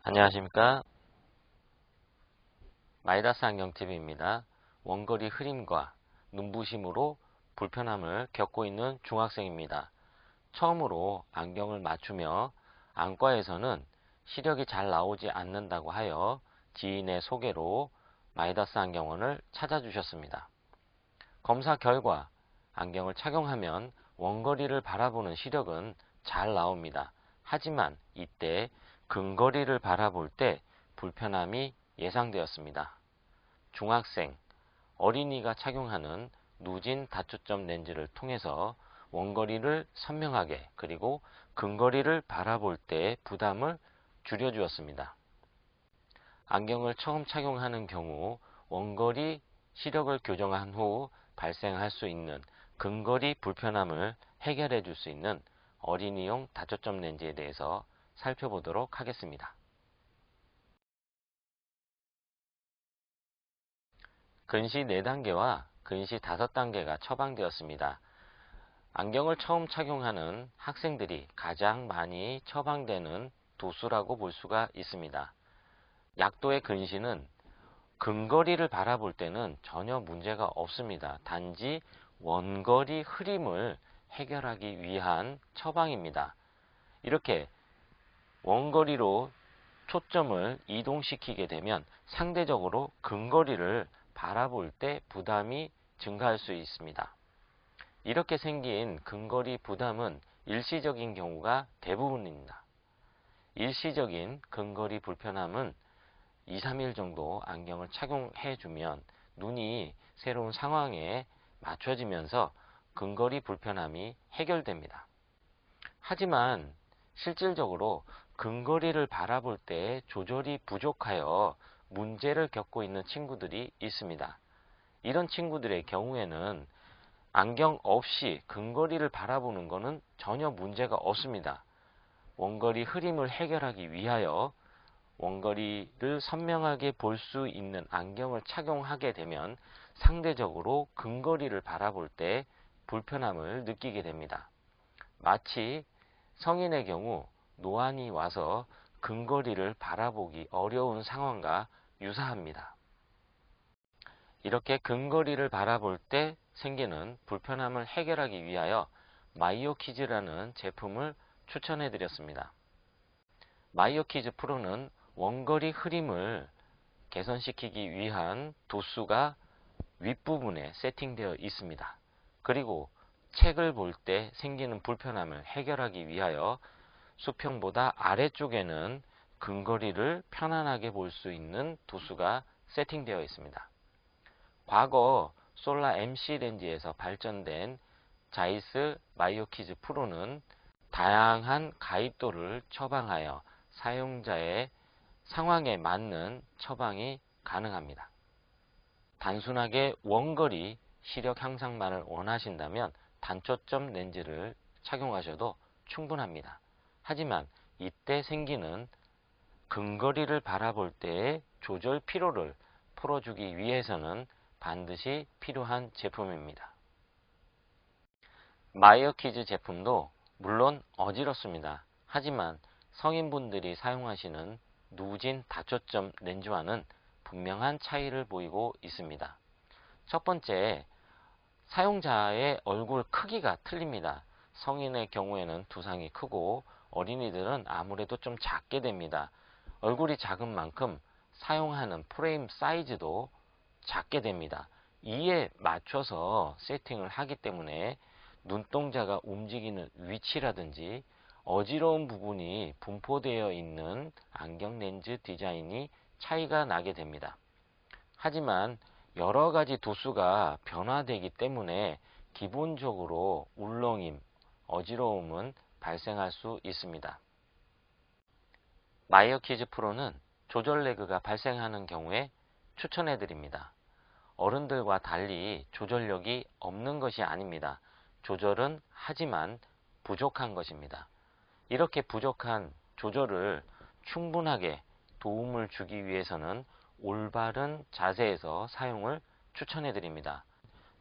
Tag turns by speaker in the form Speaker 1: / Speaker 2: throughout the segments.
Speaker 1: 안녕하십니까. 마이다스 안경TV입니다. 원거리 흐림과 눈부심으로 불편함을 겪고 있는 중학생입니다. 처음으로 안경을 맞추며 안과에서는 시력이 잘 나오지 않는다고 하여 지인의 소개로 마이다스 안경원을 찾아주셨습니다. 검사 결과 안경을 착용하면 원거리를 바라보는 시력은 잘 나옵니다. 하지만 이때 근거리를 바라볼 때 불편함이 예상되었습니다. 중학생, 어린이가 착용하는 누진 다초점 렌즈를 통해서 원거리를 선명하게 그리고 근거리를 바라볼 때 부담을 줄여주었습니다. 안경을 처음 착용하는 경우 원거리 시력을 교정한 후 발생할 수 있는 근거리 불편함을 해결해 줄 수 있는 어린이용 다초점 렌즈에 대해서 살펴보도록 하겠습니다. 근시 4단계와 근시 5단계가 처방되었습니다. 안경을 처음 착용하는 학생들이 가장 많이 처방되는 도수라고 볼 수가 있습니다. 약도의 근시는 근거리를 바라볼 때는 전혀 문제가 없습니다. 단지 원거리 흐림을 해결하기 위한 처방입니다. 이렇게 원거리로 초점을 이동시키게 되면 상대적으로 근거리를 바라볼 때 부담이 증가할 수 있습니다. 이렇게 생긴 근거리 부담은 일시적인 경우가 대부분입니다. 일시적인 근거리 불편함은 2, 3일 정도 안경을 착용해 주면 눈이 새로운 상황에 맞춰지면서 근거리 불편함이 해결됩니다. 하지만 실질적으로 근거리를 바라볼 때 조절이 부족하여 문제를 겪고 있는 친구들이 있습니다. 이런 친구들의 경우에는 안경 없이 근거리를 바라보는 것은 전혀 문제가 없습니다. 원거리 흐림을 해결하기 위하여 원거리를 선명하게 볼 수 있는 안경을 착용하게 되면 상대적으로 근거리를 바라볼 때 불편함을 느끼게 됩니다. 마치 성인의 경우 노안이 와서 근거리를 바라보기 어려운 상황과 유사합니다. 이렇게 근거리를 바라볼 때 생기는 불편함을 해결하기 위하여 마이오키즈라는 제품을 추천해 드렸습니다. 마이오키즈 프로는 원거리 흐림을 개선시키기 위한 도수가 윗부분에 세팅되어 있습니다. 그리고 책을 볼 때 생기는 불편함을 해결하기 위하여 수평보다 아래쪽에는 근거리를 편안하게 볼 수 있는 도수가 세팅되어 있습니다. 과거 솔라 MC 렌즈에서 발전된 자이스 마이오키즈 프로는 다양한 가입도를 처방하여 사용자의 상황에 맞는 처방이 가능합니다. 단순하게 원거리 시력 향상만을 원하신다면 단초점 렌즈를 착용하셔도 충분합니다. 하지만 이때 생기는 근거리를 바라볼 때의 조절 피로를 풀어주기 위해서는 반드시 필요한 제품입니다. 마이오키즈 제품도 물론 어지럽습니다. 하지만 성인분들이 사용하시는 누진 다초점 렌즈와는 분명한 차이를 보이고 있습니다. 첫 번째, 사용자의 얼굴 크기가 틀립니다. 성인의 경우에는 두상이 크고 어린이들은 아무래도 좀 작게 됩니다. 얼굴이 작은 만큼 사용하는 프레임 사이즈도 작게 됩니다. 이에 맞춰서 세팅을 하기 때문에 눈동자가 움직이는 위치라든지 어지러운 부분이 분포되어 있는 안경 렌즈 디자인이 차이가 나게 됩니다. 하지만 여러 가지 도수가 변화되기 때문에 기본적으로 울렁임, 어지러움은 발생할 수 있습니다. 마이오키즈 프로는 조절 레그가 발생하는 경우에 추천해 드립니다. 어른들과 달리 조절력이 없는 것이 아닙니다. 조절은 하지만 부족한 것입니다. 이렇게 부족한 조절을 충분하게 도움을 주기 위해서는 올바른 자세에서 사용을 추천해 드립니다.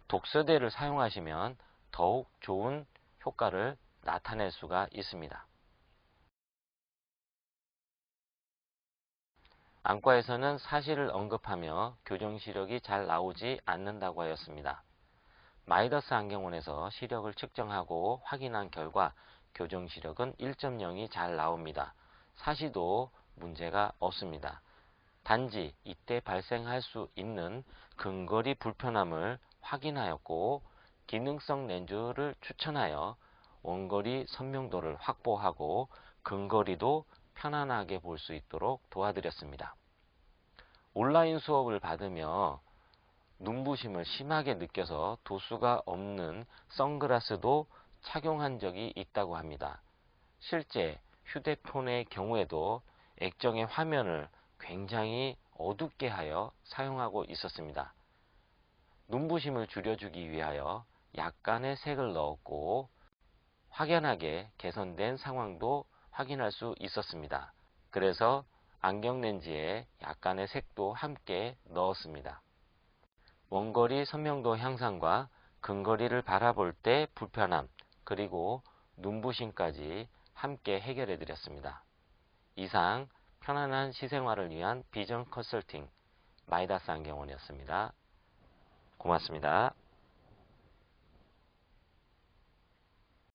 Speaker 1: 독서대를 사용하시면 더욱 좋은 효과를 나타낼 수가 있습니다. 안과에서는 사실을 언급하며 교정 시력이 잘 나오지 않는다고 하였습니다. 마이더스 안경원에서 시력을 측정하고 확인한 결과 교정 시력은 1.0이 잘 나옵니다. 사시도 문제가 없습니다. 단지 이때 발생할 수 있는 근거리 불편함을 확인하였고 기능성 렌즈를 추천하여 원거리 선명도를 확보하고 근거리도 편안하게 볼 수 있도록 도와드렸습니다. 온라인 수업을 받으며 눈부심을 심하게 느껴서 도수가 없는 선글라스도 착용한 적이 있다고 합니다. 실제 휴대폰의 경우에도 액정의 화면을 굉장히 어둡게 하여 사용하고 있었습니다. 눈부심을 줄여주기 위하여 약간의 색을 넣었고 확연하게 개선된 상황도 확인할 수 있었습니다. 그래서 안경 렌즈에 약간의 색도 함께 넣었습니다. 원거리 선명도 향상과 근거리를 바라볼 때 불편함, 그리고 눈부심까지 함께 해결해 드렸습니다. 이상 편안한 시생활을 위한 비전 컨설팅 마이다스 안경원이었습니다. 고맙습니다.